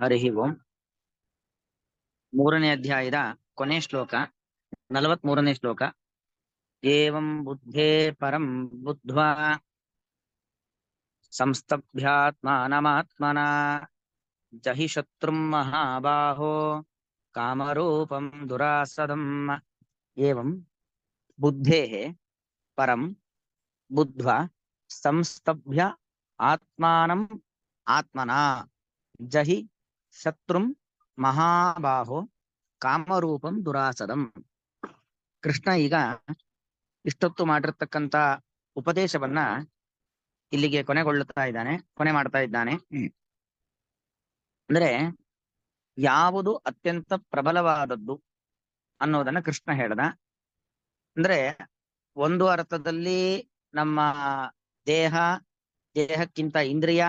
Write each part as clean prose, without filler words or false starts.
ಹರಿ ಓಂ. ಮೂರನೇ ಅಧ್ಯಾಯದ ಕೊನೆ ಶ್ಲೋಕ 43ನೇ ಶ್ಲೋಕ. ಏವಂ ಬುದ್ಧೇ ಪರಂ ಬುದ್ಧ್ವಾ ಸಂಸ್ತಭ್ಯಾತ್ಮಾನಮಾತ್ಮನಾ ಜಹಿ ಶತ್ರುಂ ಮಹಾಬಾಹೋ ಕಾಮರೂಪಂ ದುರಾಸದಂ. ಏವಂ ಬುದ್ಧೇಃ ಪರಂ ಬುದ್ಧ್ವಾ ಸಂಸ್ತಭ್ಯ ಆತ್ಮಾನಂ ಆತ್ಮನಾ ಜಹಿ ಶತ್ರುಂ ಮಹಾಬಾಹೋ ಕಾಮರೂಪಂ ದುರಾಸದಂ. ಕೃಷ್ಣ ಈಗ ಇಷ್ಟೊತ್ತು ಮಾಡಿರ್ತಕ್ಕಂಥ ಉಪದೇಶವನ್ನ ಇಲ್ಲಿಗೆ ಕೊನೆ ಮಾಡ್ತಾ ಇದ್ದಾನೆ. ಅಂದ್ರೆ ಯಾವುದು ಅತ್ಯಂತ ಪ್ರಬಲವಾದದ್ದು ಅನ್ನೋದನ್ನ ಕೃಷ್ಣ ಹೇಳ್ದ. ಅಂದ್ರೆ ಒಂದು ಅರ್ಥದಲ್ಲಿ ನಮ್ಮ ದೇಹ, ದೇಹಕ್ಕಿಂತ ಇಂದ್ರಿಯ,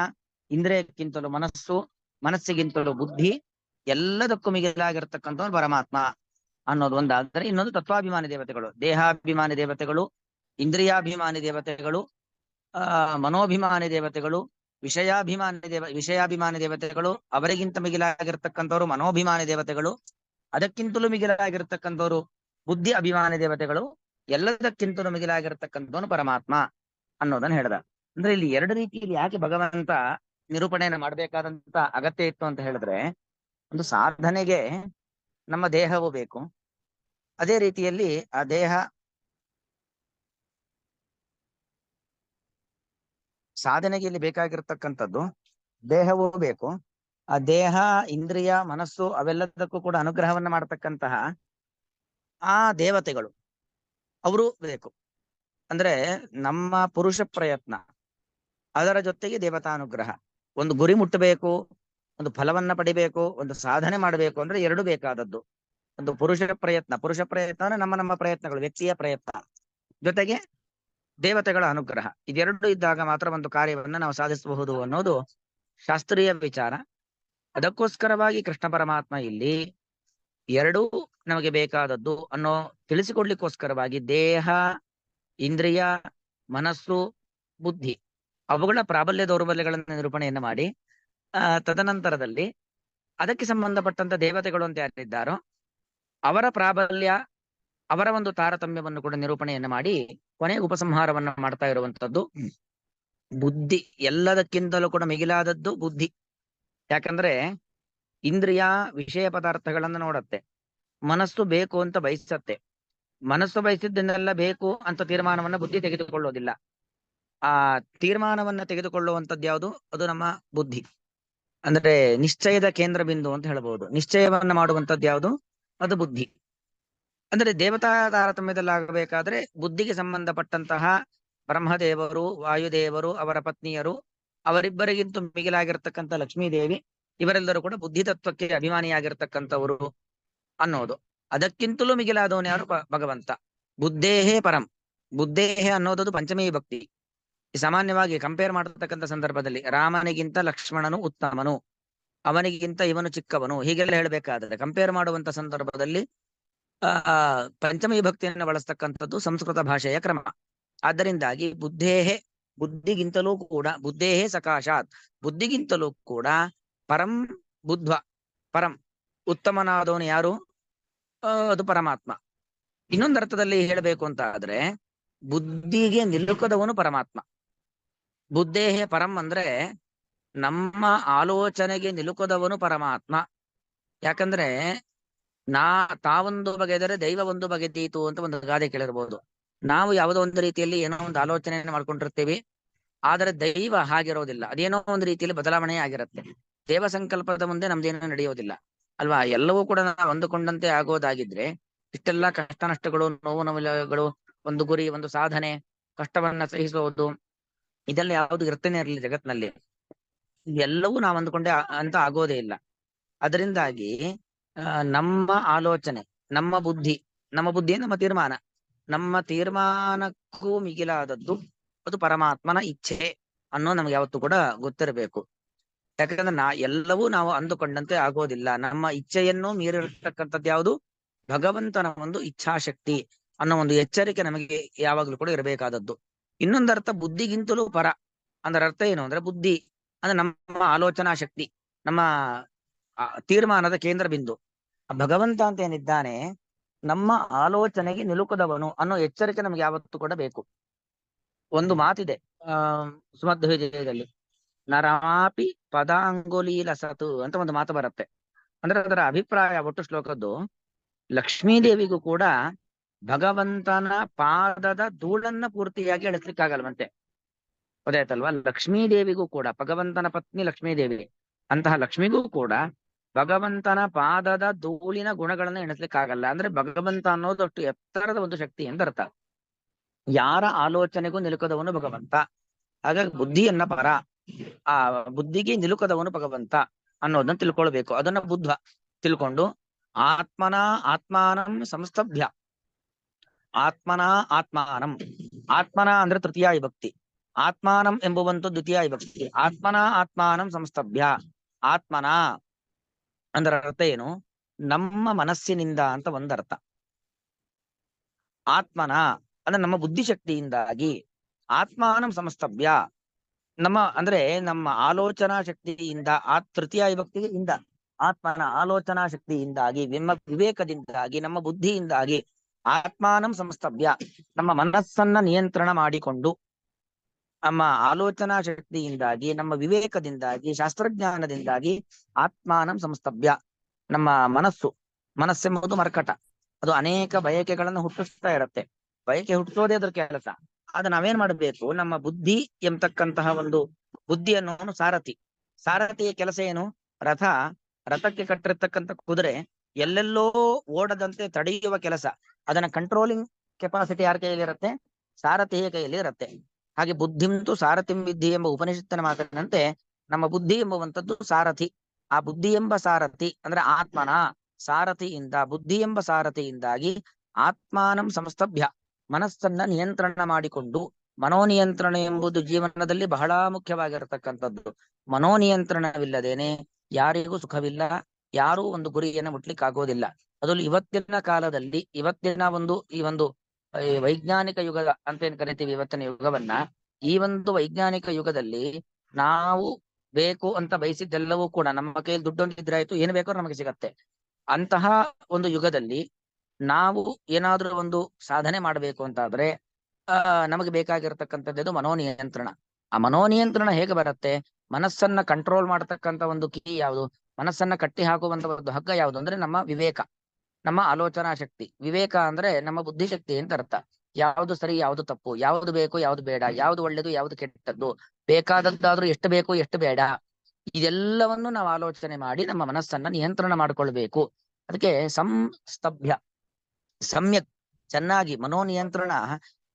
ಇಂದ್ರಿಯಕ್ಕಿಂತಲೂ ಮನಸ್ಸು, ಮನಸ್ಸಿಗಿಂತಲೂ ಬುದ್ಧಿ, ಎಲ್ಲದಕ್ಕೂ ಮಿಗಿಲಾಗಿರ್ತಕ್ಕಂಥವ್ರು ಪರಮಾತ್ಮ ಅನ್ನೋದು ಒಂದಾದರೆ, ಇನ್ನೊಂದು ತತ್ವಾಭಿಮಾನಿ ದೇವತೆಗಳು, ದೇಹಾಭಿಮಾನಿ ದೇವತೆಗಳು, ಇಂದ್ರಿಯಾಭಿಮಾನಿ ದೇವತೆಗಳು, ಮನೋಭಿಮಾನಿ ದೇವತೆಗಳು, ವಿಷಯಾಭಿಮಾನಿ ದೇವತೆಗಳು, ಅವರಿಗಿಂತ ಮಿಗಿಲಾಗಿರ್ತಕ್ಕಂಥವ್ರು ಮನೋಭಿಮಾನಿ ದೇವತೆಗಳು, ಅದಕ್ಕಿಂತಲೂ ಮಿಗಿಲಾಗಿರ್ತಕ್ಕಂಥವ್ರು ಬುದ್ಧಿ ಅಭಿಮಾನಿ ದೇವತೆಗಳು, ಎಲ್ಲದಕ್ಕಿಂತಲೂ ಮಿಗಿಲಾಗಿರ್ತಕ್ಕಂಥವನು ಪರಮಾತ್ಮ ಅನ್ನೋದನ್ನ ಹೇಳ್ದ. ಅಂದ್ರೆ ಇಲ್ಲಿ ಎರಡು ರೀತಿಯಲ್ಲಿ ಯಾಕೆ ಭಗವಂತ ನಿರೂಪಣೆಯನ್ನು ಮಾಡಬೇಕಾದಂತ ಅಗತ್ಯ ಇತ್ತು ಅಂತ ಹೇಳಿದ್ರೆ, ಒಂದು ಸಾಧನೆಗೆ ನಮ್ಮ ದೇಹವೂ ಬೇಕು, ಅದೇ ರೀತಿಯಲ್ಲಿ ಆ ದೇಹ ಸಾಧನೆಗೆ ಇಲ್ಲಿ ಬೇಕಾಗಿರ್ತಕ್ಕಂಥದ್ದು ದೇಹವೂ ಬೇಕು. ಆ ದೇಹ, ಇಂದ್ರಿಯ, ಮನಸ್ಸು ಅವೆಲ್ಲದಕ್ಕೂ ಕೂಡ ಅನುಗ್ರಹವನ್ನ ಮಾಡತಕ್ಕಂತಹ ಆ ದೇವತೆಗಳು ಅವರು ಬೇಕು. ಅಂದ್ರೆ ನಮ್ಮ ಪುರುಷ ಪ್ರಯತ್ನ, ಅದರ ಜೊತೆಗೆ ದೇವತಾನುಗ್ರಹ. ಒಂದು ಗುರಿ ಮುಟ್ಟಬೇಕು, ಒಂದು ಫಲವನ್ನ ಪಡಿಬೇಕು, ಒಂದು ಸಾಧನೆ ಮಾಡಬೇಕು ಅಂದ್ರೆ ಎರಡು ಬೇಕಾದದ್ದು. ಒಂದು ಪುರುಷ ಪ್ರಯತ್ನ ಅಂದ್ರೆ ನಮ್ಮ ಪ್ರಯತ್ನಗಳು, ವ್ಯಕ್ತಿಯ ಪ್ರಯತ್ನ, ಜೊತೆಗೆ ದೇವತೆಗಳ ಅನುಗ್ರಹ. ಇದೆರಡು ಇದ್ದಾಗ ಮಾತ್ರ ಒಂದು ಕಾರ್ಯವನ್ನ ನಾವು ಸಾಧಿಸಬಹುದು ಅನ್ನೋದು ಶಾಸ್ತ್ರೀಯ ವಿಚಾರ. ಅದಕ್ಕೋಸ್ಕರವಾಗಿ ಕೃಷ್ಣ ಪರಮಾತ್ಮ ಇಲ್ಲಿ ಎರಡೂ ನಮಗೆ ಬೇಕಾದದ್ದು ಅನ್ನೋ ತಿಳಿಸಿಕೊಡ್ಲಿಕ್ಕೋಸ್ಕರವಾಗಿ ದೇಹ, ಇಂದ್ರಿಯ, ಮನಸ್ಸು, ಬುದ್ಧಿ ಅವುಗಳ ಪ್ರಾಬಲ್ಯ ದೌರ್ಬಲ್ಯಗಳನ್ನು ನಿರೂಪಣೆಯನ್ನು ಮಾಡಿ, ತದನಂತರದಲ್ಲಿ ಅದಕ್ಕೆ ಸಂಬಂಧಪಟ್ಟಂತ ದೇವತೆಗಳು ಅಂತ ಯಾರಿದ್ದಾರೋ ಅವರ ಪ್ರಾಬಲ್ಯ, ಅವರ ಒಂದು ತಾರತಮ್ಯವನ್ನು ಕೂಡ ನಿರೂಪಣೆಯನ್ನು ಮಾಡಿ ಕೊನೆ ಉಪಸಂಹಾರವನ್ನ ಮಾಡ್ತಾ ಇರುವಂತದ್ದು ಬುದ್ಧಿ. ಎಲ್ಲದಕ್ಕಿಂತಲೂ ಕೂಡ ಮಿಗಿಲಾದದ್ದು ಬುದ್ಧಿ. ಯಾಕಂದ್ರೆ ಇಂದ್ರಿಯ ವಿಷಯ ಪದಾರ್ಥಗಳನ್ನ ನೋಡತ್ತೆ, ಮನಸ್ಸು ಬೇಕು ಅಂತ ಬಯಸತ್ತೆ. ಮನಸ್ಸು ಬಯಸಿದ್ದನ್ನೆಲ್ಲ ಬೇಕು ಅಂತ ತೀರ್ಮಾನವನ್ನ ಬುದ್ಧಿ ತೆಗೆದುಕೊಳ್ಳೋದಿಲ್ಲ. ಆ ತೀರ್ಮಾನವನ್ನ ತೆಗೆದುಕೊಳ್ಳುವಂಥದ್ದು ಯಾವುದು? ಅದು ನಮ್ಮ ಬುದ್ಧಿ. ಅಂದ್ರೆ ನಿಶ್ಚಯದ ಕೇಂದ್ರ ಬಿಂದು ಅಂತ ಹೇಳ್ಬಹುದು. ನಿಶ್ಚಯವನ್ನ ಮಾಡುವಂಥದ್ದು ಯಾವುದು? ಅದು ಬುದ್ಧಿ. ಅಂದ್ರೆ ದೇವತಾ ತಾರತಮ್ಯದಲ್ಲಾಗಬೇಕಾದ್ರೆ ಬುದ್ಧಿಗೆ ಸಂಬಂಧಪಟ್ಟಂತಹ ಬ್ರಹ್ಮದೇವರು, ವಾಯುದೇವರು, ಅವರ ಪತ್ನಿಯರು, ಅವರಿಬ್ಬರಿಗಿಂತ ಮಿಗಿಲಾಗಿರ್ತಕ್ಕಂಥ ಲಕ್ಷ್ಮೀದೇವಿ, ಇವರೆಲ್ಲರೂ ಕೂಡ ಬುದ್ಧಿ ತತ್ವಕ್ಕೆ ಅಭಿಮಾನಿಯಾಗಿರ್ತಕ್ಕಂಥವರು ಅನ್ನೋದು. ಅದಕ್ಕಿಂತಲೂ ಮಿಗಿಲಾದವನು ಯಾರು? ಭಗವಂತ. ಬುದ್ಧೇಹೇ ಪರಂ. ಬುದ್ಧೇಹೇ ಅನ್ನೋದು ಪಂಚಮೀ ಭಕ್ತಿ. ಸಾಮಾನ್ಯವಾಗಿ ಕಂಪೇರ್ ಮಾಡತಕ್ಕಂಥ ಸಂದರ್ಭದಲ್ಲಿ ರಾಮನಿಗಿಂತ ಲಕ್ಷ್ಮಣನು ಉತ್ತಮನು, ಅವನಿಗಿಂತ ಇವನು ಚಿಕ್ಕವನು, ಹೀಗೆಲ್ಲ ಹೇಳ್ಬೇಕಾದ್ರೆ ಕಂಪೇರ್ ಮಾಡುವಂತ ಸಂದರ್ಭದಲ್ಲಿ ಪಂಚಮಿ ಭಕ್ತಿಯನ್ನು ಬಳಸ್ತಕ್ಕಂಥದ್ದು ಸಂಸ್ಕೃತ ಭಾಷೆಯ ಕ್ರಮ. ಆದ್ದರಿಂದಾಗಿ ಬುದ್ಧೇಹೇ, ಬುದ್ಧಿಗಿಂತಲೂ ಕೂಡ, ಬುದ್ಧೇಹೇ ಸಕಾಶಾತ್, ಬುದ್ಧಿಗಿಂತಲೂ ಕೂಡ ಪರಂ ಬುದ್ಧ್ವ, ಪರಂ ಉತ್ತಮನಾದವನು ಯಾರು? ಅದು ಪರಮಾತ್ಮ. ಇನ್ನೊಂದು ಅರ್ಥದಲ್ಲಿ ಹೇಳಬೇಕು ಅಂತ ಆದ್ರೆ ಬುದ್ಧಿಗೆ ನಿಲುಕದವನು ಪರಮಾತ್ಮ. ಬುದ್ಧೇಹೇ ಪರಂ ಅಂದ್ರೆ ನಮ್ಮ ಆಲೋಚನೆಗೆ ನಿಲುಕದವನು ಪರಮಾತ್ಮ. ಯಾಕಂದ್ರೆ ತಾವೊಂದು ಬಗೆದರೆ ದೈವ ಒಂದು ಬಗೆದೀತು ಅಂತ ಒಂದು ಗಾದೆ ಕೇಳಿರ್ಬೋದು. ನಾವು ಯಾವುದೋ ಒಂದು ರೀತಿಯಲ್ಲಿ ಏನೋ ಒಂದು ಆಲೋಚನೆಯನ್ನು ಮಾಡ್ಕೊಂಡಿರ್ತೀವಿ, ಆದರೆ ದೈವ ಹಾಗಿರೋದಿಲ್ಲ. ಅದೇನೋ ಒಂದು ರೀತಿಯಲ್ಲಿ ಬದಲಾವಣೆ ಆಗಿರುತ್ತೆ. ದೇವ ಸಂಕಲ್ಪದ ಮುಂದೆ ನಮ್ದೇನೋ ನಡೆಯೋದಿಲ್ಲ ಅಲ್ವಾ? ಎಲ್ಲವೂ ಕೂಡ ನಾವು ಅಂದುಕೊಂಡಂತೆ ಆಗೋದಾಗಿದ್ರೆ ಇಷ್ಟೆಲ್ಲ ಕಷ್ಟ ನಷ್ಟಗಳು, ನೋವು ನೋವುಗಳು, ಒಂದು ಗುರಿ, ಒಂದು ಸಾಧನೆ, ಕಷ್ಟವನ್ನ ಸಹಿಸೋದು, ಇದೆಲ್ಲ ಯಾವುದು ಇರ್ತೇನೆ ಇರಲಿ ಜಗತ್ನಲ್ಲಿ, ಎಲ್ಲವೂ ನಾವು ಅಂದುಕೊಂಡೆ ಅಂತ ಆಗೋದೇ ಇಲ್ಲ. ಅದರಿಂದಾಗಿ ನಮ್ಮ ಆಲೋಚನೆ, ನಮ್ಮ ಬುದ್ಧಿ ನಮ್ಮ ತೀರ್ಮಾನ, ನಮ್ಮ ತೀರ್ಮಾನಕ್ಕೂ ಮಿಗಿಲಾದದ್ದು ಅದು ಪರಮಾತ್ಮನ ಇಚ್ಛೆ ಅನ್ನೋ ನಮ್ಗೆ ಯಾವತ್ತೂ ಕೂಡ ಗೊತ್ತಿರಬೇಕು. ಯಾಕಂದ್ರೆ ಎಲ್ಲವೂ ನಾವು ಅಂದುಕೊಂಡಂತೆ ಆಗೋದಿಲ್ಲ. ನಮ್ಮ ಇಚ್ಛೆಯನ್ನು ಮೀರಿರ್ತಕ್ಕಂಥದ್ದು ಯಾವುದು? ಭಗವಂತನ ಒಂದು ಇಚ್ಛಾಶಕ್ತಿ ಅನ್ನೋ ಒಂದು ಎಚ್ಚರಿಕೆ ನಮಗೆ ಯಾವಾಗ್ಲೂ ಕೂಡ ಇರಬೇಕಾದದ್ದು. ಇನ್ನೊಂದರ್ಥ ಬುದ್ಧಿಗಿಂತಲೂ ಪರ ಅಂದ್ರೆ ಅರ್ಥ ಏನು ಅಂದ್ರೆ, ಬುದ್ಧಿ ಅಂದ್ರೆ ನಮ್ಮ ಆಲೋಚನಾ ಶಕ್ತಿ, ನಮ್ಮ ತೀರ್ಮಾನದ ಕೇಂದ್ರ ಬಿಂದು. ಭಗವಂತ ಅಂತ ಏನಿದ್ದಾನೆ ನಮ್ಮ ಆಲೋಚನೆಗೆ ನಿಲುಕದವನು ಅನ್ನೋ ಎಚ್ಚರಿಕೆ ನಮ್ಗೆ ಯಾವತ್ತೂ ಕೂಡ ಬೇಕು. ಒಂದು ಮಾತಿದೆ ಸುಮಧ್ವಿಜಯದಲ್ಲಿ, ನರಾಪಿ ಪದಾಂಗುಲೀಲ ಸತು ಅಂತ ಒಂದು ಮಾತು ಬರುತ್ತೆ. ಅಂದ್ರೆ ಅದರ ಅಭಿಪ್ರಾಯ ಒಟ್ಟು ಶ್ಲೋಕದ್ದು, ಲಕ್ಷ್ಮೀದೇವಿಗೂ ಕೂಡ ಭಗವಂತನ ಪಾದದ ಧೂಳನ್ನ ಪೂರ್ತಿಯಾಗಿ ಎಳಿಸ್ಲಿಕ್ಕಾಗಲ್ವಂತೆ. ಗೊತ್ತಾಯ್ತಲ್ವಾ? ಲಕ್ಷ್ಮೀದೇವಿಗೂ ಕೂಡ, ಭಗವಂತನ ಪತ್ನಿ ಲಕ್ಷ್ಮೀದೇವಿ, ಅಂತಹ ಲಕ್ಷ್ಮಿಗೂ ಕೂಡ ಭಗವಂತನ ಪಾದದ ಧೂಳಿನ ಗುಣಗಳನ್ನ ಎಣಿಸ್ಲಿಕ್ಕಾಗಲ್ಲ. ಅಂದ್ರೆ ಭಗವಂತ ಅನ್ನೋದು ಅಷ್ಟು ಎತ್ತರದ ಒಂದು ಶಕ್ತಿ ಅಂತ ಅರ್ಥ. ಯಾರ ಆಲೋಚನೆಗೂ ನಿಲುಕದವನು ಭಗವಂತ. ಹಾಗಾಗಿ ಬುದ್ಧಿಯನ್ನ ಪರ, ಆ ಬುದ್ಧಿಗೆ ನಿಲುಕದವನು ಭಗವಂತ ಅನ್ನೋದನ್ನ ತಿಳ್ಕೊಳ್ಬೇಕು. ಅದನ್ನ ಬುದ್ಧ ತಿಳ್ಕೊಂಡು ಆತ್ಮನ ಆತ್ಮಾನಂ ಸಂಸ್ತಭ್ಯ, ಆತ್ಮನ ಆತ್ಮಾನಂ, ಆತ್ಮನ ಅಂದ್ರೆ ತೃತೀಯ ವಿಭಕ್ತಿ, ಆತ್ಮಾನಂ ಎಂಬುವಂತ ದ್ವಿತೀಯ ವಿಭಕ್ತಿ. ಆತ್ಮನ ಆತ್ಮಾನಂ ಸಂಸ್ತಭ್ಯ, ಆತ್ಮನ ಅಂದ್ರೆ ಅರ್ಥ ಏನು? ನಮ್ಮ ಮನಸ್ಸಿನಿಂದ ಅಂತ ಒಂದರ್ಥ. ಆತ್ಮನ ಅಂದ್ರೆ ನಮ್ಮ ಬುದ್ಧಿಶಕ್ತಿಯಿಂದಾಗಿ, ಆತ್ಮಾನಂ ಸಂಸ್ತಭ್ಯ ನಮ್ಮ ಅಂದ್ರೆ ನಮ್ಮ ಆಲೋಚನಾ ಶಕ್ತಿಯಿಂದ, ಆ ತೃತೀಯ ವಿಭಕ್ತಿಗೆ ಇಂದ, ಆತ್ಮನ ಆಲೋಚನಾ ಶಕ್ತಿಯಿಂದಾಗಿ, ನಿಮ್ಮ ವಿವೇಕದಿಂದಾಗಿ, ನಮ್ಮ ಬುದ್ಧಿಯಿಂದಾಗಿ, ಆತ್ಮಾನಂ ಸಂಸ್ತಭ್ಯ ನಮ್ಮ ಮನಸ್ಸನ್ನ ನಿಯಂತ್ರಣ ಮಾಡಿಕೊಂಡು, ನಮ್ಮ ಆಲೋಚನಾ ಶಕ್ತಿಯಿಂದಾಗಿ, ನಮ್ಮ ವಿವೇಕದಿಂದಾಗಿ, ಶಾಸ್ತ್ರಜ್ಞಾನದಿಂದಾಗಿ, ಆತ್ಮಾನಂ ಸಂಸ್ತಭ್ಯ ನಮ್ಮ ಮನಸ್ಸೆಂಬುದು ಮರ್ಕಟ, ಅದು ಅನೇಕ ಬಯಕೆಗಳನ್ನು ಹುಟ್ಟಿಸ್ತಾ ಇರತ್ತೆ. ಬಯಕೆ ಹುಟ್ಟಿಸೋದೇ ಅದ್ರ ಕೆಲಸ. ಆದ್ರೆ ನಾವೇನ್ ಮಾಡ್ಬೇಕು? ನಮ್ಮ ಬುದ್ಧಿ ಎಂಬತಕ್ಕಂತಹ ಒಂದು ಬುದ್ಧಿ ಅನ್ನೋನು ಸಾರಥಿ. ಸಾರಥಿಯ ಕೆಲಸ ಏನು? ರಥಕ್ಕೆ ಕಟ್ಟಿರ್ತಕ್ಕಂಥ ಕುದುರೆ ಎಲ್ಲೆಲ್ಲೋ ಓಡದಂತೆ ತಡೆಯುವ ಕೆಲಸ. ಅದನ್ನ ಕಂಟ್ರೋಲಿಂಗ್ ಕೆಪಾಸಿಟಿ ಯಾರ ಕೈಯಲ್ಲಿ ಇರುತ್ತೆ? ಸಾರಥಿಯ ಕೈಯಲ್ಲಿ ಇರುತ್ತೆ. ಹಾಗೆ ಬುದ್ಧಿಂತು ಸಾರಥಿಂ ವಿದ್ಧಿ ಎಂಬ ಉಪನಿಷತ್ತಿನ ಮಾತಿನಂತೆ ನಮ್ಮ ಬುದ್ಧಿ ಎಂಬುವಂಥದ್ದು ಸಾರಥಿ. ಆ ಬುದ್ಧಿ ಎಂಬ ಸಾರಥಿ ಅಂದ್ರೆ ಆತ್ಮನ ಸಾರಥಿಯಿಂದ, ಬುದ್ಧಿ ಎಂಬ ಸಾರಥಿಯಿಂದಾಗಿ ಆತ್ಮಾನಂ ಸಂಸ್ತಭ್ಯ ಮನಸ್ಸನ್ನ ನಿಯಂತ್ರಣ ಮಾಡಿಕೊಂಡು, ಮನೋನಿಯಂತ್ರಣ ಎಂಬುದು ಜೀವನದಲ್ಲಿ ಬಹಳ ಮುಖ್ಯವಾಗಿರತಕ್ಕಂಥದ್ದು. ಮನೋನಿಯಂತ್ರಣವಿಲ್ಲದೇನೆ ಯಾರಿಗೂ ಸುಖವಿಲ್ಲ, ಯಾರೂ ಒಂದು ಗುರಿಯನ್ನು ಮುಟ್ಲಿಕ್ಕೆ ಆಗೋದಿಲ್ಲ. ಅದರಲ್ಲಿ ಇವತ್ತಿನ ಕಾಲದಲ್ಲಿ, ಇವತ್ತಿನ ಈ ಒಂದು ವೈಜ್ಞಾನಿಕ ಯುಗದ ಅಂತ ಏನ್ ಕರಿತೀವಿ ಇವತ್ತಿನ ಯುಗವನ್ನ, ಈ ಒಂದು ವೈಜ್ಞಾನಿಕ ಯುಗದಲ್ಲಿ ನಾವು ಬೇಕು ಅಂತ ಬಯಸಿದ್ದೆಲ್ಲವೂ ಕೂಡ ನಮ್ಮ ಕೈಯಲ್ಲಿ ದುಡ್ಡೊಂದಿದ್ರಾಯ್ತು, ಏನು ಬೇಕೋ ನಮಗೆ ಸಿಗತ್ತೆ. ಅಂತಹ ಒಂದು ಯುಗದಲ್ಲಿ ನಾವು ಏನಾದ್ರೂ ಒಂದು ಸಾಧನೆ ಮಾಡಬೇಕು ಅಂತಾದ್ರೆ ನಮಗೆ ಬೇಕಾಗಿರ್ತಕ್ಕಂಥದ್ದು ಮನೋನಿಯಂತ್ರಣ. ಆ ಮನೋನಿಯಂತ್ರಣ ಹೇಗೆ ಬರುತ್ತೆ? ಮನಸ್ಸನ್ನ ಕಂಟ್ರೋಲ್ ಮಾಡತಕ್ಕಂಥ ಒಂದು ಕೀ ಯಾವುದು? ಮನಸ್ಸನ್ನ ಕಟ್ಟಿ ಹಾಕುವಂತ ಒಂದು ಹಗ್ಗ ಯಾವುದು ಅಂದ್ರೆ ನಮ್ಮ ವಿವೇಕ, ನಮ್ಮ ಆಲೋಚನಾ ಶಕ್ತಿ. ವಿವೇಕ ಅಂದ್ರೆ ನಮ್ಮ ಬುದ್ಧಿಶಕ್ತಿ ಅಂತ ಅರ್ಥ. ಯಾವುದು ಸರಿ, ಯಾವುದು ತಪ್ಪು, ಯಾವುದು ಬೇಕು, ಯಾವುದು ಬೇಡ, ಯಾವುದು ಒಳ್ಳೇದು, ಯಾವುದು ಕೆಟ್ಟದ್ದು, ಬೇಕಾದದ್ದಾದ್ರೂ ಎಷ್ಟು ಬೇಕು, ಎಷ್ಟು ಬೇಡ, ಇದೆಲ್ಲವನ್ನು ನಾವು ಆಲೋಚನೆ ಮಾಡಿ ನಮ್ಮ ಮನಸ್ಸನ್ನ ನಿಯಂತ್ರಣ ಮಾಡ್ಕೊಳ್ಬೇಕು. ಅದಕ್ಕೆ ಸಂಸ್ತಭ್ಯ, ಸಮ್ಯಕ್, ಚೆನ್ನಾಗಿ ಮನೋನಿಯಂತ್ರಣ.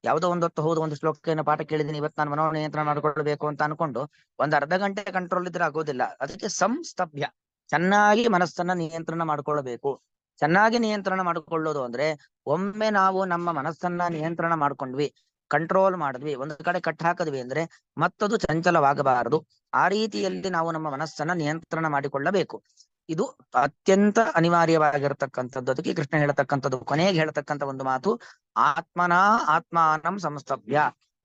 ಯಾವುದೋ ಒಂದೊತ್ತು ಹೌದು, ಒಂದು ಶ್ಲೋಕನ ಪಾಠ ಕೇಳಿದೀನಿ, ಇವತ್ತು ನಾನು ಮನೋನಿಯಂತ್ರಣ ಮಾಡ್ಕೊಳ್ಬೇಕು ಅಂತ ಅನ್ಕೊಂಡು ಒಂದ್ ಅರ್ಧ ಗಂಟೆ ಕಂಟ್ರೋಲ್ ಇದ್ರೆ ಆಗೋದಿಲ್ಲ. ಅದಕ್ಕೆ ಸಂಸ್ತಭ್ಯ, ಚೆನ್ನಾಗಿ ಮನಸ್ಸನ್ನ ನಿಯಂತ್ರಣ ಮಾಡ್ಕೊಳ್ಬೇಕು. ಚೆನ್ನಾಗಿ ನಿಯಂತ್ರಣ ಮಾಡಿಕೊಳ್ಳೋದು ಅಂದ್ರೆ, ಒಮ್ಮೆ ನಾವು ನಮ್ಮ ಮನಸ್ಸನ್ನ ನಿಯಂತ್ರಣ ಮಾಡ್ಕೊಂಡ್ವಿ, ಕಂಟ್ರೋಲ್ ಮಾಡಿದ್ವಿ, ಒಂದು ಕಡೆ ಕಟ್ ಹಾಕಿದ್ವಿ ಅಂದ್ರೆ ಮತ್ತದು ಚಂಚಲವಾಗಬಾರದು. ಆ ರೀತಿಯಲ್ಲಿ ನಾವು ನಮ್ಮ ಮನಸ್ಸನ್ನ ನಿಯಂತ್ರಣ ಮಾಡಿಕೊಳ್ಳಬೇಕು. ಇದು ಅತ್ಯಂತ ಅನಿವಾರ್ಯವಾಗಿರತಕ್ಕಂಥದ್ದು. ಅದಕ್ಕೆ ಕೃಷ್ಣ ಹೇಳತಕ್ಕಂಥದ್ದು, ಕೊನೆಗೆ ಹೇಳತಕ್ಕಂಥ ಒಂದು ಮಾತು, ಆತ್ಮನ ಆತ್ಮಾನಂ ಸಂಸ್ತಭ್ಯ.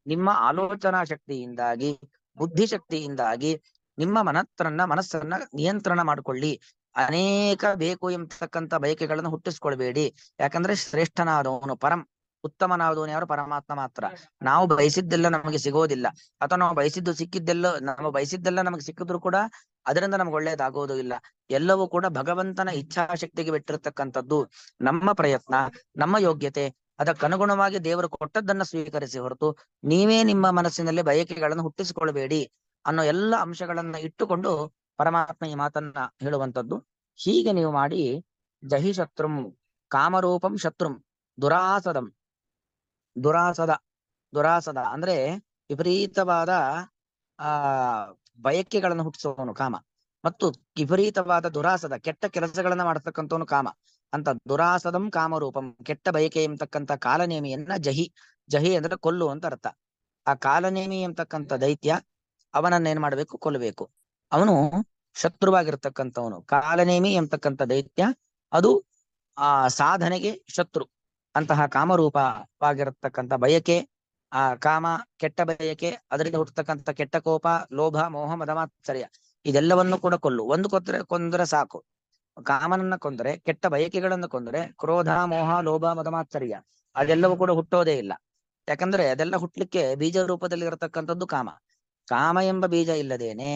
ನಿಮ್ಮ ಆಲೋಚನಾ ಶಕ್ತಿಯಿಂದಾಗಿ, ಬುದ್ಧಿಶಕ್ತಿಯಿಂದಾಗಿ ನಿಮ್ಮ ಮನಸ್ಸನ್ನ ನಿಯಂತ್ರಣ ಮಾಡಿಕೊಳ್ಳಿ. ಅನೇಕ ಬೇಕು ಎಂಬತಕ್ಕಂಥ ಬಯಕೆಗಳನ್ನು ಹುಟ್ಟಿಸ್ಕೊಳ್ಬೇಡಿ. ಯಾಕಂದ್ರೆ ಶ್ರೇಷ್ಠನಾದವನು, ಉತ್ತಮನಾದವನು ಯಾರು? ಪರಮಾತ್ಮ ಮಾತ್ರ. ನಾವು ಬಯಸಿದ್ದೆಲ್ಲ ನಮಗೆ ಸಿಗೋದಿಲ್ಲ, ಅಥವಾ ನಾವು ಬಯಸಿದ್ದೆಲ್ಲ ನಮಗೆ ಸಿಕ್ಕಿದ್ರು ಕೂಡ ಅದರಿಂದ ನಮ್ಗೆ ಒಳ್ಳೇದಾಗೋದು ಇಲ್ಲ. ಎಲ್ಲವೂ ಕೂಡ ಭಗವಂತನ ಇಚ್ಛಾಶಕ್ತಿಗೆ ಬಿಟ್ಟಿರ್ತಕ್ಕಂಥದ್ದು. ನಮ್ಮ ಪ್ರಯತ್ನ, ನಮ್ಮ ಯೋಗ್ಯತೆ, ಅದಕ್ಕನುಗುಣವಾಗಿ ದೇವರು ಕೊಟ್ಟದ್ದನ್ನ ಸ್ವೀಕರಿಸಿ ಹೊರತು ನೀವೇ ನಿಮ್ಮ ಮನಸ್ಸಿನಲ್ಲಿ ಬಯಕೆಗಳನ್ನು ಹುಟ್ಟಿಸಿಕೊಳ್ಬೇಡಿ ಅನ್ನೋ ಎಲ್ಲ ಅಂಶಗಳನ್ನ ಇಟ್ಟುಕೊಂಡು ಪರಮಾತ್ಮ ಈ ಮಾತನ್ನ ಹೇಳುವಂಥದ್ದು. ಹೀಗೆ ನೀವು ಮಾಡಿ, ಜಹಿ ಶತ್ರುಂ ಕಾಮರೂಪಂ ಶತ್ರುಂ ದುರಾಸದಂ, ದುರಾಸದ ಅಂದ್ರೆ ವಿಪರೀತವಾದ ಬಯಕೆಗಳನ್ನು ಹುಟ್ಟಿಸುವವನು ಕಾಮ, ಮತ್ತು ವಿಪರೀತವಾದ ದುರಾಸದ ಕೆಟ್ಟ ಕೆಲಸಗಳನ್ನ ಮಾಡತಕ್ಕಂಥವನು ಕಾಮ ಅಂತ. ದುರಾಸದಂ ಕಾಮರೂಪಂ, ಕೆಟ್ಟ ಬಯಕೆ ಎಂಬತಕ್ಕಂಥ ಕಾಲನೇಮಿಯನ್ನ ಜಹಿ ಅಂದ್ರೆ ಕೊಲ್ಲು ಅಂತ ಅರ್ಥ. ಆ ಕಾಲನೇಮಿ ಎಂಬತಕ್ಕಂಥ ದೈತ್ಯ, ಅವನನ್ನ ಏನ್ ಮಾಡ್ಬೇಕು? ಕೊಲ್ಲಬೇಕು. ಅವನು ಶತ್ರುವಾಗಿರ್ತಕ್ಕಂಥವನು. ಕಾಲನೇಮಿ ಎಂಬತಕ್ಕಂಥ ದೈತ್ಯ ಅದು ಸಾಧನೆಗೆ ಶತ್ರು. ಅಂತಹ ಕಾಮರೂಪವಾಗಿರತಕ್ಕಂಥ ಬಯಕೆ, ಆ ಕಾಮ, ಕೆಟ್ಟ ಬಯಕೆ, ಅದರಿಂದ ಹುಟ್ಟತಕ್ಕಂಥ ಕೆಟ್ಟ ಕೋಪ, ಲೋಭ, ಮೋಹ, ಮದಮಾತ್ಸರ್ಯ, ಇದೆಲ್ಲವನ್ನು ಕೂಡ ಕೊಲ್ಲು. ಒಂದು ಕೊಂದ್ರೆ ಸಾಕು. ಕಾಮನನ್ನ ಕೊಂದರೆ, ಕೆಟ್ಟ ಬಯಕೆಗಳನ್ನು ಕೊಂದರೆ, ಕ್ರೋಧ ಮೋಹ ಲೋಭ ಮದಮಾತ್ಸರ್ಯ ಅದೆಲ್ಲವೂ ಕೂಡ ಹುಟ್ಟೋದೇ ಇಲ್ಲ. ಯಾಕಂದ್ರೆ ಅದೆಲ್ಲ ಹುಟ್ಲಿಕ್ಕೆ ಬೀಜ ರೂಪದಲ್ಲಿ ಇರತಕ್ಕಂಥದ್ದು ಕಾಮ. ಕಾಮ ಎಂಬ ಬೀಜ ಇಲ್ಲದೇನೆ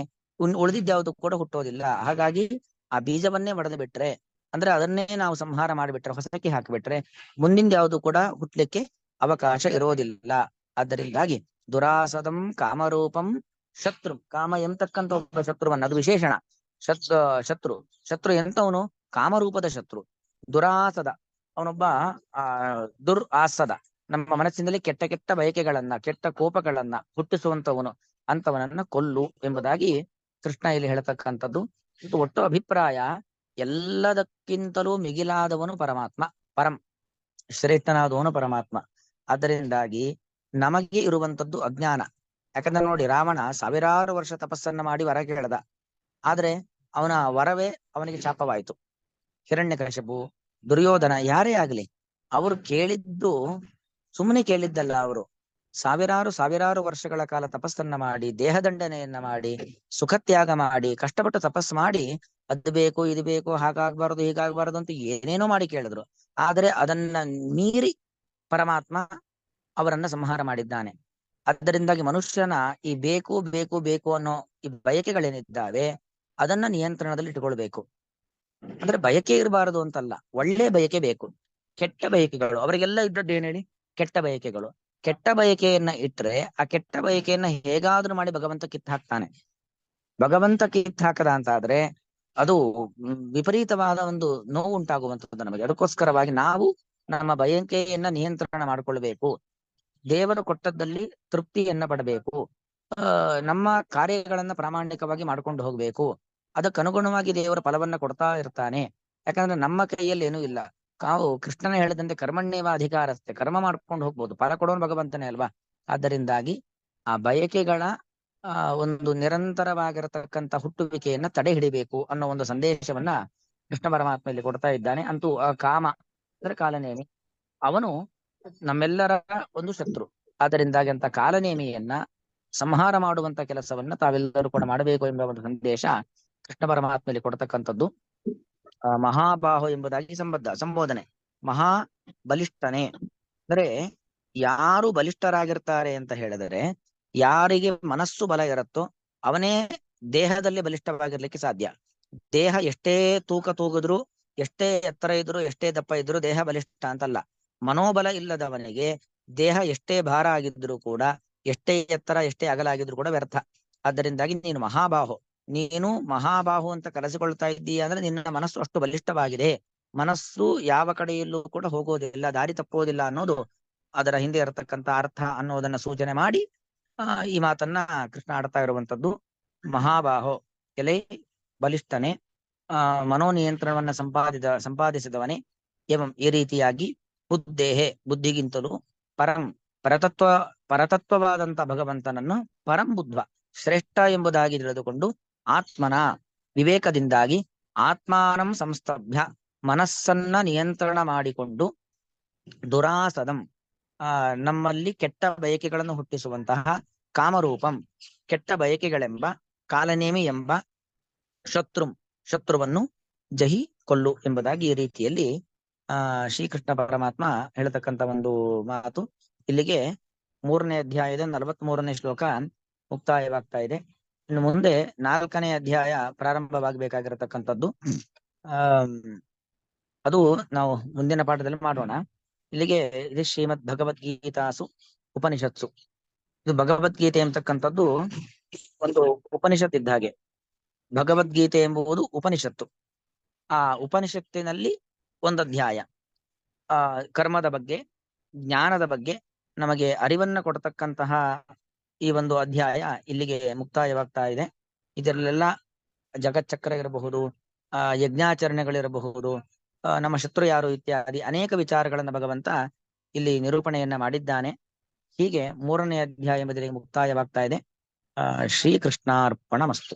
ಉಳಿದಿದ್ಯಾವುದು ಕೂಡ ಹುಟ್ಟೋದಿಲ್ಲ. ಹಾಗಾಗಿ ಆ ಬೀಜವನ್ನೇ ಒಡೆದು ಬಿಟ್ರೆ, ಅಂದ್ರೆ ಅದನ್ನೇ ನಾವು ಸಂಹಾರ ಮಾಡಿಬಿಟ್ರೆ, ಹೊಸಕ್ಕೆ ಹಾಕಿಬಿಟ್ರೆ ಮುಂದಿನ ಯಾವುದು ಕೂಡ ಹುಟ್ಲಿಕ್ಕೆ ಅವಕಾಶ ಇರೋದಿಲ್ಲ. ಆದ್ದರಿಂದಾಗಿ ದುರಾಸದಂ ಕಾಮರೂಪಂ ಶತ್ರು, ಕಾಮ ಎಂತಕ್ಕಂಥ ಒಬ್ಬ ಶತ್ರುವನ್ನ, ಅದು ವಿಶೇಷಣ. ಶತ್ರು ಶತ್ರು ಎಂತವನು? ಕಾಮರೂಪದ ಶತ್ರು. ದುರಾಸದ ಅವನೊಬ್ಬ ಆ ಆಸದ, ನಮ್ಮ ಮನಸ್ಸಿನಲ್ಲಿ ಕೆಟ್ಟ ಕೆಟ್ಟ ಬಯಕೆಗಳನ್ನ, ಕೆಟ್ಟ ಕೋಪಗಳನ್ನ ಹುಟ್ಟಿಸುವಂತವನು, ಅಂತವನನ್ನ ಕೊಲ್ಲು ಎಂಬುದಾಗಿ ಕೃಷ್ಣ ಇಲ್ಲಿ ಹೇಳ್ತಕ್ಕಂಥದ್ದು. ಇದು ಒಟ್ಟು ಅಭಿಪ್ರಾಯ. ಎಲ್ಲದಕ್ಕಿಂತಲೂ ಮಿಗಿಲಾದವನು ಪರಮಾತ್ಮ, ಪರಂ ಶ್ರೇಷ್ಠನಾದವನು ಪರಮಾತ್ಮ. ಅದರಿಂದಾಗಿ ನಮಗೆ ಇರುವಂತದ್ದು ಅಜ್ಞಾನ. ಯಾಕಂದ್ರೆ ನೋಡಿ, ರಾವಣ ಸಾವಿರಾರು ವರ್ಷ ತಪಸ್ಸನ್ನ ಮಾಡಿ ವರ ಕೇಳ್ದ, ಆದ್ರೆ ಅವನ ವರವೇ ಅವನಿಗೆ ಶಾಪವಾಯಿತು. ಹಿರಣ್ಯಕಶಿಪು, ದುರ್ಯೋಧನ, ಯಾರೇ ಆಗ್ಲಿ, ಅವರು ಕೇಳಿದ್ದು ಸುಮ್ಮನೆ ಕೇಳಿದ್ದಲ್ಲ. ಅವರು ಸಾವಿರಾರು ವರ್ಷಗಳ ಕಾಲ ತಪಸ್ಸನ್ನ ಮಾಡಿ, ದೇಹದಂಡನೆಯನ್ನ ಮಾಡಿ, ಸುಖತ್ಯಾಗ ಮಾಡಿ, ಕಷ್ಟಪಟ್ಟು ತಪಸ್ಸು ಮಾಡಿ, ಅದು ಬೇಕು ಇದು ಬೇಕು, ಹಾಗಾಗ್ಬಾರ್ದು ಹೀಗಾಗ್ಬಾರ್ದು ಅಂತ ಏನೇನೋ ಮಾಡಿ ಕೇಳಿದ್ರು. ಆದ್ರೆ ಅದನ್ನ ಮೀರಿ ಪರಮಾತ್ಮ ಅವರನ್ನ ಸಂಹಾರ ಮಾಡಿದ್ದಾನೆ. ಅದರಿಂದಾಗಿ ಮನುಷ್ಯನ ಈ ಬೇಕು ಬೇಕು ಬೇಕು ಅನ್ನೋ ಈ ಬಯಕೆಗಳೇನಿದ್ದಾವೆ ಅದನ್ನ ನಿಯಂತ್ರಣದಲ್ಲಿ ಇಟ್ಕೊಳ್ಬೇಕು. ಅಂದ್ರೆ ಬಯಕೆ ಇರಬಾರದು ಅಂತಲ್ಲ, ಒಳ್ಳೆ ಬಯಕೆ ಬೇಕು. ಕೆಟ್ಟ ಬಯಕೆಗಳು ಅವರಿಗೆಲ್ಲ ಇದ್ದದ್ದು ಏನ್ ಹೇಳಿ? ಕೆಟ್ಟ ಬಯಕೆಗಳು. ಕೆಟ್ಟ ಬಯಕೆಯನ್ನ ಇಟ್ರೆ ಆ ಕೆಟ್ಟ ಬಯಕೆಯನ್ನ ಹೇಗಾದ್ರೂ ಮಾಡಿ ಭಗವಂತ ಕಿತ್ತು ಹಾಕ್ತಾನೆ. ಭಗವಂತ ಕಿತ್ತು ಹಾಕದ ಅಂತ ಆದ್ರೆ ಅದು ವಿಪರೀತವಾದ ಒಂದು ನೋವು ಉಂಟಾಗುವಂಥದ್ದು ನಮಗೆ. ಅದಕ್ಕೋಸ್ಕರವಾಗಿ ನಾವು ನಮ್ಮ ಬಯಕೆಯನ್ನ ನಿಯಂತ್ರಣ ಮಾಡಿಕೊಳ್ಬೇಕು. ದೇವರು ಕೊಟ್ಟದ್ದಲ್ಲಿ ತೃಪ್ತಿಯನ್ನ ಪಡಬೇಕು. ನಮ್ಮ ಕಾರ್ಯಗಳನ್ನ ಪ್ರಾಮಾಣಿಕವಾಗಿ ಮಾಡ್ಕೊಂಡು ಹೋಗ್ಬೇಕು. ಅದಕ್ಕನುಗುಣವಾಗಿ ದೇವರ ಫಲವನ್ನ ಕೊಡ್ತಾ ಇರ್ತಾನೆ. ಯಾಕಂದ್ರೆ ನಮ್ಮ ಕೈಯಲ್ಲಿ ಏನೂ ಇಲ್ಲ. ನಾವು ಕೃಷ್ಣನ ಹೇಳಿದಂತೆ ಕರ್ಮಣ್ಯೇವ ಅಧಿಕಾರಸ್ಥೆ, ಕರ್ಮ ಮಾಡ್ಕೊಂಡು ಹೋಗ್ಬೋದು, ಫಲ ಕೊಡೋನು ಭಗವಂತನೇ ಅಲ್ವಾ. ಆದ್ದರಿಂದ ಆ ಬಯಕೆಗಳ ಒಂದು ನಿರಂತರವಾಗಿರತಕ್ಕಂಥ ಹುಟ್ಟುವಿಕೆಯನ್ನ ತಡೆ ಹಿಡಿಬೇಕು ಅನ್ನೋ ಒಂದು ಸಂದೇಶವನ್ನ ಕೃಷ್ಣ ಪರಮಾತ್ಮ ಇಲ್ಲಿ ಕೊಡ್ತಾ ಇದ್ದಾನೆ. ಅಂತೂ ಆ ಕಾಮ ಅಂದ್ರೆ ಕಾಲನೇಮಿ, ಅವನು ನಮ್ಮೆಲ್ಲರ ಒಂದು ಶತ್ರು. ಆದ್ದರಿಂದಾಗಿ ಅಂತ ಕಾಲನೇಮಿಯನ್ನ ಸಂಹಾರ ಮಾಡುವಂತ ಕೆಲಸವನ್ನ ತಾವೆಲ್ಲರೂ ಕೂಡ ಮಾಡಬೇಕು ಎಂಬ ಒಂದು ಸಂದೇಶ ಕೃಷ್ಣ ಪರಮಾತ್ಮೆಯಲ್ಲಿ ಕೊಡ್ತಕ್ಕಂಥದ್ದು. ಮಹಾಬಾಹು ಎಂಬುದಾಗಿ ಸಂಬೋಧನೆ. ಮಹಾ ಬಲಿಷ್ಠನೆ ಅಂದ್ರೆ ಯಾರು ಬಲಿಷ್ಠರಾಗಿರ್ತಾರೆ ಅಂತ ಹೇಳಿದರೆ, ಯಾರಿಗೆ ಮನಸ್ಸು ಬಲ ಇರುತ್ತೋ ಅವನೇ ದೇಹದಲ್ಲಿ ಬಲಿಷ್ಠವಾಗಿರ್ಲಿಕ್ಕೆ ಸಾಧ್ಯ. ದೇಹ ಎಷ್ಟೇ ತೂಕ ತೂಗಿದ್ರು, ಎಷ್ಟೇ ಎತ್ತರ ಇದ್ರು, ಎಷ್ಟೇ ದಪ್ಪ ಇದ್ರು ದೇಹ ಬಲಿಷ್ಠ ಅಂತಲ್ಲ. ಮನೋಬಲ ಇಲ್ಲದವನಿಗೆ ದೇಹ ಎಷ್ಟೇ ಭಾರ ಆಗಿದ್ರು ಕೂಡ, ಎಷ್ಟೇ ಎತ್ತರ ಎಷ್ಟೇ ಅಗಲ ಆಗಿದ್ರು ಕೂಡ ವ್ಯರ್ಥ. ಆದ್ದರಿಂದಾಗಿ ನೀನು ಮಹಾಬಾಹು ಅಂತ ಕರೆಸಿಕೊಳ್ತಾ ಇದ್ದೀಯ ಅಂದ್ರೆ ನಿನ್ನ ಮನಸ್ಸು ಅಷ್ಟು ಬಲಿಷ್ಠವಾಗಿದೆ. ಮನಸ್ಸು ಯಾವ ಕಡೆಯಲ್ಲೂ ಕೂಡ ಹೋಗೋದಿಲ್ಲ, ದಾರಿ ತಪ್ಪೋದಿಲ್ಲ ಅನ್ನೋದು ಅದರ ಹಿಂದೆ ಇರತಕ್ಕಂತ ಅರ್ಥ ಅನ್ನೋದನ್ನ ಸೂಚನೆ ಮಾಡಿ ಈ ಮಾತನ್ನ ಕೃಷ್ಣ ಆಡ್ತಾ ಇರುವಂತದ್ದು. ಮಹಾಬಾಹೋ, ಎಲೆ ಬಲಿಷ್ಠನೆ, ಮನೋನಿಯಂತ್ರಣವನ್ನ ಸಂಪಾದಿಸಿದವನೇ, ಏವಂ ಈ ರೀತಿಯಾಗಿ ಬುದ್ಧೇಹೆ ಬುದ್ಧಿಗಿಂತಲೂ ಪರತತ್ವವಾದಂತ ಭಗವಂತನನ್ನು ಪರಂ ಬುದ್ಧ ಶ್ರೇಷ್ಠ ಎಂಬುದಾಗಿ ತಿಳಿದುಕೊಂಡು, ಆತ್ಮನ ವಿವೇಕದಿಂದಾಗಿ ಆತ್ಮಾನಂ ಸಂಸ್ತಭ್ಯ ಮನಸ್ಸನ್ನ ನಿಯಂತ್ರಣ ಮಾಡಿಕೊಂಡು, ದುರಾಸದಂ ನಮ್ಮಲ್ಲಿ ಕೆಟ್ಟ ಬಯಕೆಗಳನ್ನು ಹುಟ್ಟಿಸುವಂತಹ ಕಾಮರೂಪಂ ಕೆಟ್ಟ ಬಯಕೆಗಳೆಂಬ, ಕಾಲನೇಮಿ ಎಂಬ ಶತ್ರುವನ್ನು ಜಹಿ ಕೊಲ್ಲು ಎಂಬುದಾಗಿ ಈ ರೀತಿಯಲ್ಲಿ ಶ್ರೀಕೃಷ್ಣ ಪರಮಾತ್ಮ ಹೇಳ್ತಕ್ಕಂಥ ಒಂದು ಮಾತು. ಇಲ್ಲಿಗೆ 3ನೇ ಅಧ್ಯಾಯದ 43ನೇ ಶ್ಲೋಕ ಮುಕ್ತಾಯವಾಗ್ತಾ ಇದೆ. ಇನ್ನು ಮುಂದೆ 4ನೇ ಅಧ್ಯಾಯ ಪ್ರಾರಂಭವಾಗಬೇಕಾಗಿರತಕ್ಕಂಥದ್ದು. ಅದು ನಾವು ಮುಂದಿನ ಪಾಠದಲ್ಲಿ ಮಾಡೋಣ. ಇಲ್ಲಿಗೆ ಇದು ಶ್ರೀಮದ್ ಭಗವದ್ಗೀತಾಸು ಉಪನಿಷತ್ಸು. ಇದು ಭಗವದ್ಗೀತೆ ಎಂಬತಕ್ಕಂಥದ್ದು ಒಂದು ಉಪನಿಷತ್ ಇದ್ದ ಹಾಗೆ. ಭಗವದ್ಗೀತೆ ಎಂಬುದು ಉಪನಿಷತ್ತು. ಆ ಉಪನಿಷತ್ತಿನಲ್ಲಿ ಒಂದು ಅಧ್ಯಾಯ ಕರ್ಮದ ಬಗ್ಗೆ, ಜ್ಞಾನದ ಬಗ್ಗೆ ನಮಗೆ ಅರಿವನ್ನ ಕೊಡತಕ್ಕಂತಹ ಈ ಒಂದು ಅಧ್ಯಾಯ ಇಲ್ಲಿಗೆ ಮುಕ್ತಾಯವಾಗ್ತಾ ಇದೆ. ಇದರಲ್ಲೆಲ್ಲ ಜಗಚ್ಚಕ್ರ ಇರಬಹುದು, ಯಜ್ಞಾಚರಣೆಗಳಿರಬಹುದು, ನಮ್ಮ ಶತ್ರು ಯಾರು ಇತ್ಯಾದಿ ಅನೇಕ ವಿಚಾರಗಳನ್ನ ಭಗವಂತ ಇಲ್ಲಿ ನಿರೂಪಣೆಯನ್ನ ಮಾಡಿದ್ದಾನೆ. ಹೀಗೆ 3ನೇ ಅಧ್ಯಾಯ ಎಂಬುದರಿಗೆ ಮುಕ್ತಾಯವಾಗ್ತಾ ಇದೆ. ಶ್ರೀಕೃಷ್ಣಾರ್ಪಣಮಸ್ತು.